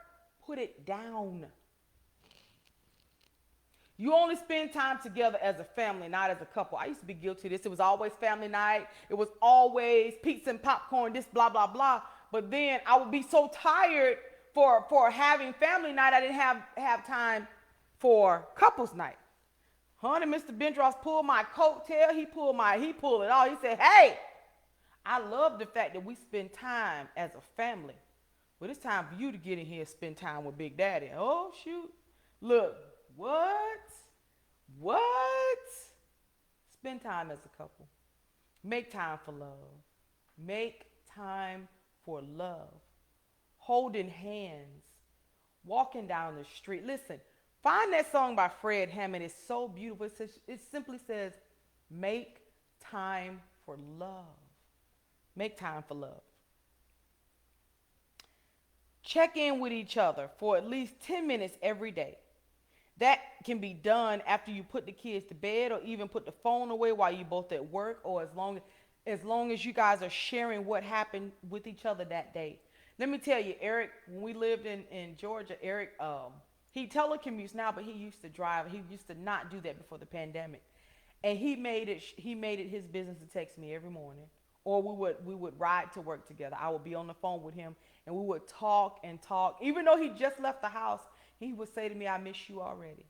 put it down. You only spend time together as a family, not as a couple. I used to be guilty of this. It was always family night. It was always pizza and popcorn, this, blah, blah, blah. But then I would be so tired for having family night, I didn't have time for couples night. Honey, Mr. Bendross pulled my coattail. He pulled it all. He said, hey, I love the fact that we spend time as a family. Well, it's time for you to get in here and spend time with Big Daddy. Oh, shoot. Look, what? Spend time as a couple. Make time for love. Make time for love. Holding hands. Walking down the street. Listen, find that song by Fred Hammond. It's so beautiful. It simply says, make time for love. Make time for love. Check in with each other for at least 10 minutes every day. That can be done after you put the kids to bed or even put the phone away while you're both at work or as long as you guys are sharing what happened with each other that day. Let me tell you, Eric, when we lived in Georgia, Eric, he telecommutes now, but he used to drive. He used to not do that before the pandemic. And he made it his business to text me every morning. Or we would ride to work together. I would be on the phone with him and we would talk and talk. Even though he just left the house, he would say to me, I miss you already.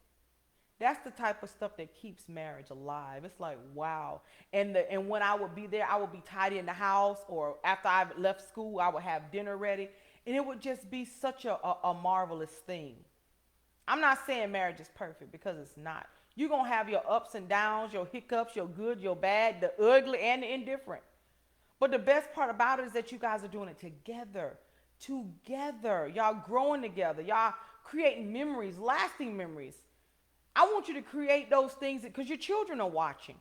That's the type of stuff that keeps marriage alive. It's like, wow. And when I would be there, I would be tidy in the house, or after I left school, I would have dinner ready, and it would just be such a marvelous thing. I'm not saying marriage is perfect, because it's not. You're going to have your ups and downs, your hiccups, your good, your bad, the ugly, and the indifferent. But the best part about it is that you guys are doing it together. Together. Y'all growing together. Y'all creating memories, lasting memories. I want you to create those things because your children are watching.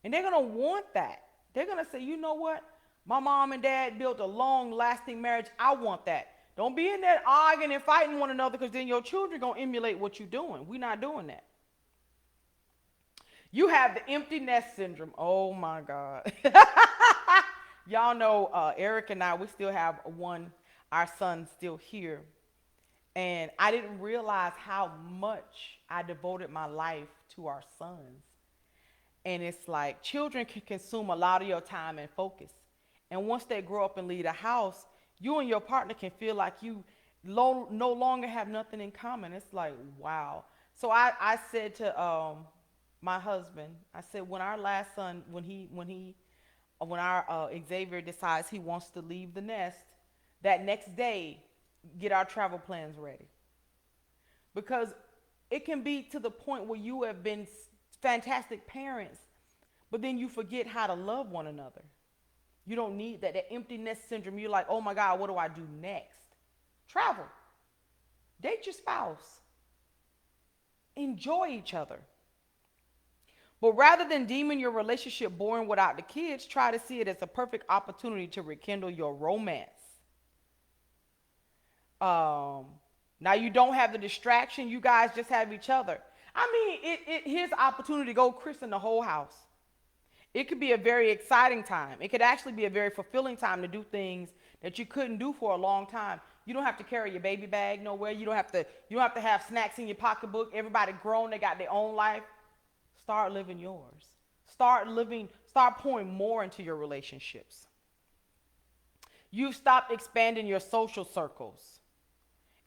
And they're going to want that. They're going to say, you know what? My mom and dad built a long lasting marriage. I want that. Don't be in there arguing and fighting one another, because then your children are going to emulate what you're doing. We're not doing that. You have the empty nest syndrome. Oh my God. Y'all know Eric and I, we still have our son still here. And I didn't realize how much I devoted my life to our sons. And it's like children can consume a lot of your time and focus. And once they grow up and leave the house, you and your partner can feel like you no longer have nothing in common. It's like, wow. So I said to my husband, I said, when our last son, when our Xavier decides he wants to leave the nest, that next day, get our travel plans ready. Because it can be to the point where you have been fantastic parents, but then you forget how to love one another. You don't need that empty nest syndrome. You're like, oh my God, what do I do next? Travel. Date your spouse. Enjoy each other. But rather than deeming your relationship boring without the kids, try to see it as a perfect opportunity to rekindle your romance. Now you don't have the distraction. You guys just have each other. I mean, here's an opportunity to go christen the whole house. It could be a very exciting time. It could actually be a very fulfilling time to do things that you couldn't do for a long time. You don't have to carry your baby bag nowhere. You don't have to have snacks in your pocketbook. Everybody grown, they got their own life. Start living yours. Start pouring more into your relationships. You've stopped expanding your social circles.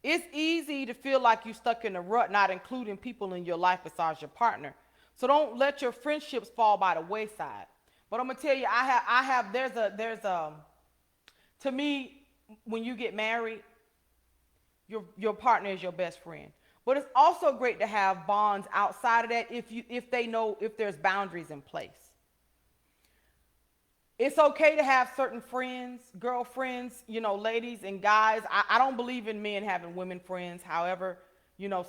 It's easy to feel like you're stuck in a rut, not including people in your life besides your partner. So don't let your friendships fall by the wayside. But I'm gonna tell you, to me, when you get married, your partner is your best friend. But it's also great to have bonds outside of that if they know if there's boundaries in place. It's okay to have certain friends, girlfriends, ladies and guys. I don't believe in men having women friends. However,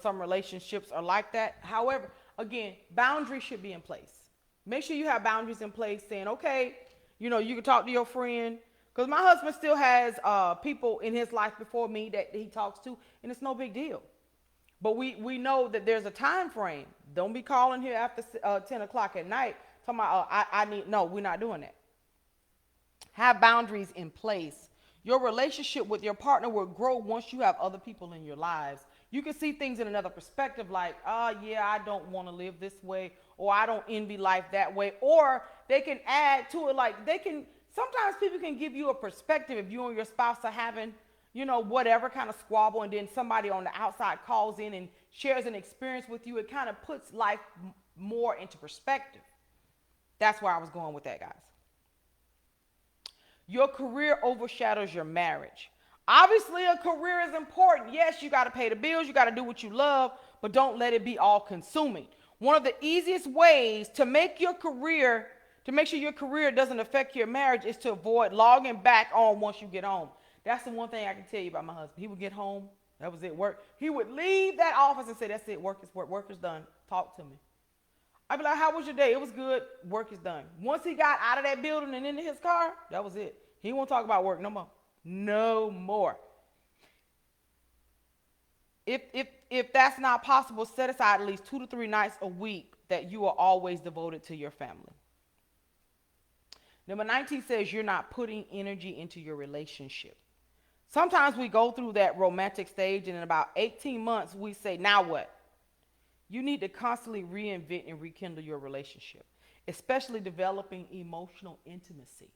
some relationships are like that. However, again, boundaries should be in place. Make sure you have boundaries in place saying, okay, you can talk to your friend. Because my husband still has people in his life before me that he talks to, and it's no big deal. But we know that there's a time frame. Don't be calling here after 10 o'clock at night talking about, no, we're not doing that. Have boundaries in place. Your relationship with your partner will grow once you have other people in your lives. You can see things in another perspective, like, yeah, I don't want to live this way, or I don't envy life that way. Or they can add to it, like sometimes people can give you a perspective if you and your spouse are having, whatever kind of squabble, and then somebody on the outside calls in and shares an experience with you. It kind of puts life more into perspective. That's where I was going with that, guys. Your career overshadows your marriage. Obviously, a career is important. Yes, you got to pay the bills. You got to do what you love, but don't let it be all consuming. One of the easiest ways to make sure your career doesn't affect your marriage is to avoid logging back on once you get home. That's the one thing I can tell you about my husband. He would get home. That was it. Work. He would leave that office and say, that's it. Work is work. Work is done. Talk to me. I'd be like, how was your day? It was good. Work is done. Once he got out of that building and into his car, that was it. He won't talk about work no more. No more. If that's not possible, set aside at least 2 to 3 nights a week that you are always devoted to your family. Number 19 says you're not putting energy into your relationship. Sometimes we go through that romantic stage, and in about 18 months, we say, now what? You need to constantly reinvent and rekindle your relationship, especially developing emotional intimacy.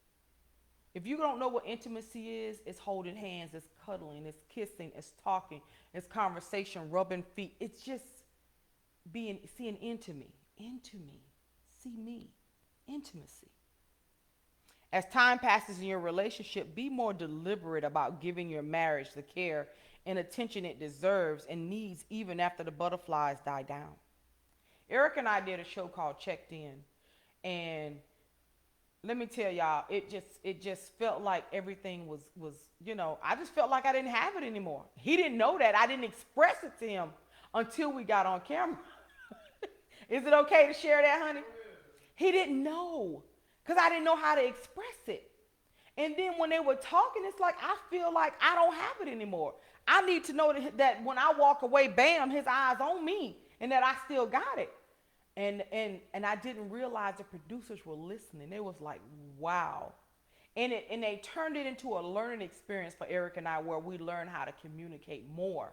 If you don't know what intimacy is, it's holding hands, it's cuddling, it's kissing, it's talking, it's conversation, rubbing feet. It's just see an into me, see me, intimacy. As time passes in your relationship, be more deliberate about giving your marriage the care and attention it deserves and needs even after the butterflies die down. Eric and I did a show called Checked In, and let me tell y'all, it just felt like everything was I just felt like I didn't have it anymore. He didn't know that. I didn't express it to him until we got on camera. Is it okay to share that, honey? He didn't know because I didn't know how to express it. And then when they were talking, it's like I feel like I don't have it anymore. I need to know that when I walk away, bam, his eyes on me, and that I still got it. And I didn't realize the producers were listening. They was like, wow. And they turned it into a learning experience for Eric and I where we learned how to communicate more.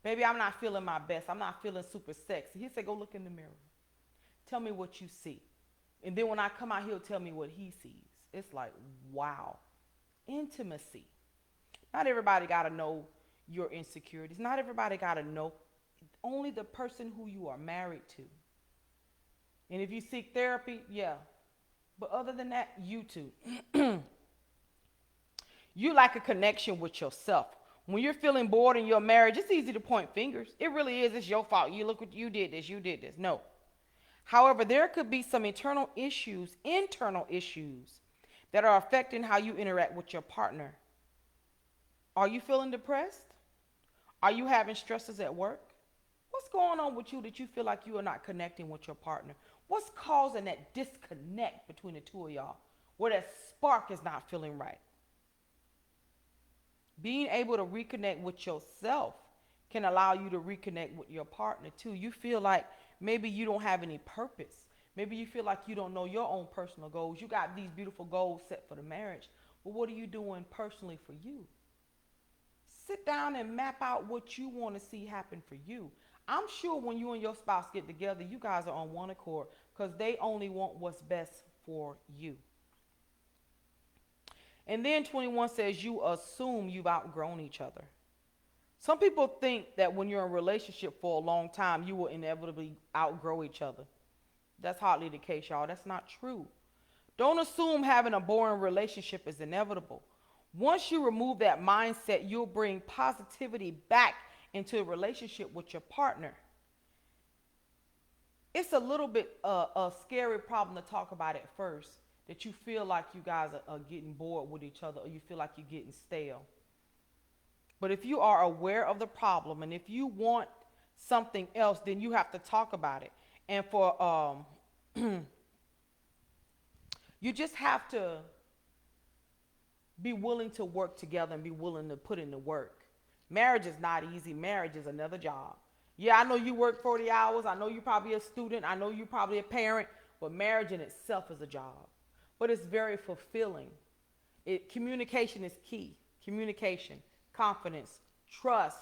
Baby, I'm not feeling my best. I'm not feeling super sexy. He said, go look in the mirror. Tell me what you see. And then when I come out, he'll tell me what he sees. It's like, wow. Intimacy. Not everybody got to know your insecurities. Not everybody got to know. Only the person who you are married to. And if you seek therapy, yeah. But other than that, you too. You like a connection with yourself. When you're feeling bored in your marriage, it's easy to point fingers. It really is. It's your fault. You look what you did this, you did this. No. However, there could be some internal issues that are affecting how you interact with your partner. Are you feeling depressed? Are you having stresses at work? What's going on with you that you feel like you are not connecting with your partner? What's causing that disconnect between the two of y'all where that spark is not feeling right? Being able to reconnect with yourself can allow you to reconnect with your partner too. You feel like maybe you don't have any purpose. Maybe you feel like you don't know your own personal goals. You got these beautiful goals set for the marriage, but what are you doing personally for you? Sit down and map out what you want to see happen for you. I'm sure when you and your spouse get together, you guys are on one accord because they only want what's best for you. And then 21 says you assume you've outgrown each other. Some people think that when you're in a relationship for a long time, you will inevitably outgrow each other. That's hardly the case, y'all. That's not true. Don't assume having a boring relationship is inevitable. Once you remove that mindset, you'll bring positivity back into a relationship with your partner. It's a little bit a scary problem to talk about at first, that you feel like you guys are getting bored with each other or you feel like you're getting stale. But if you are aware of the problem and if you want something else, then you have to talk about it. And for you just have to be willing to work together and be willing to put in the work. Marriage is not easy. Marriage is another job. Yeah, I know you work 40 hours. I know you're probably a student. I know you're probably a parent. But marriage in itself is a job. But it's very fulfilling. Communication is key. Communication, confidence, trust,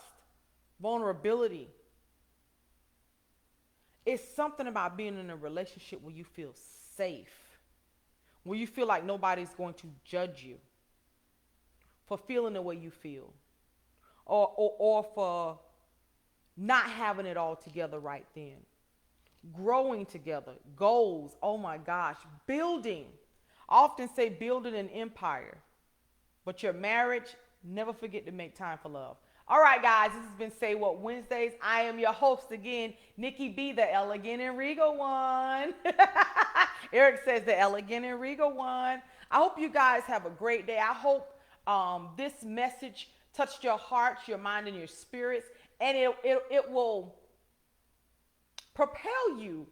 vulnerability. It's something about being in a relationship where you feel safe, where you feel like nobody's going to judge you for feeling the way you feel, or for not having it all together right then. Growing together, goals, oh my gosh, building. I often say building an empire, but your marriage, never forget to make time for love. All right, guys, this has been Say What Wednesdays. I am your host again, Nikki B, the elegant and regal one. Eric says the elegant and regal one. I hope you guys have a great day. I hope this message touched your hearts, your mind, and your spirits, and it will propel you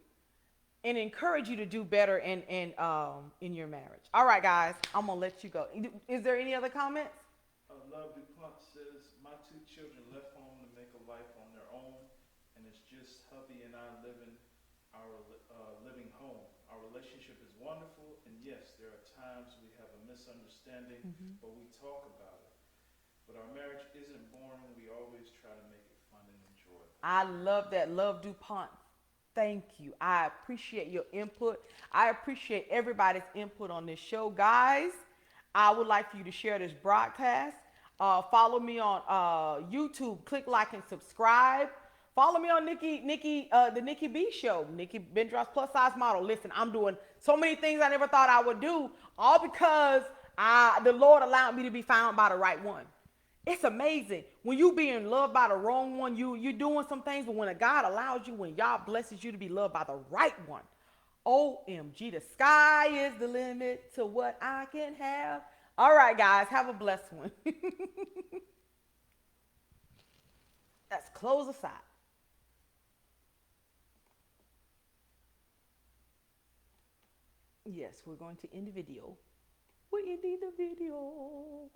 and encourage you to do better in your marriage. All right, guys, I'm gonna let you go. Is there any other comments? Love DuPont says, my two children left home to make a life on their own, and it's just hubby and I living home. Our relationship is wonderful, and yes, there are times we have a misunderstanding, but we talk about it. But our marriage isn't boring. We always try to make it fun and enjoyable. I love that. Love DuPont. Thank you. I appreciate your input. I appreciate everybody's input on this show. Guys, I would like for you to share this broadcast. Follow me on YouTube. Click like and subscribe. Follow me on the Nikki B show, Nikki Bendros plus size model. Listen, I'm doing so many things I never thought I would do, all because the Lord allowed me to be found by the right one. It's amazing when you being loved by the wrong one. You doing some things, but when a God allows you, when God blesses you to be loved by the right one, OMG, the sky is the limit to what I can have. All right, guys, have a blessed one. Let's close us out. Yes, we're going to end the video. We're ending the video.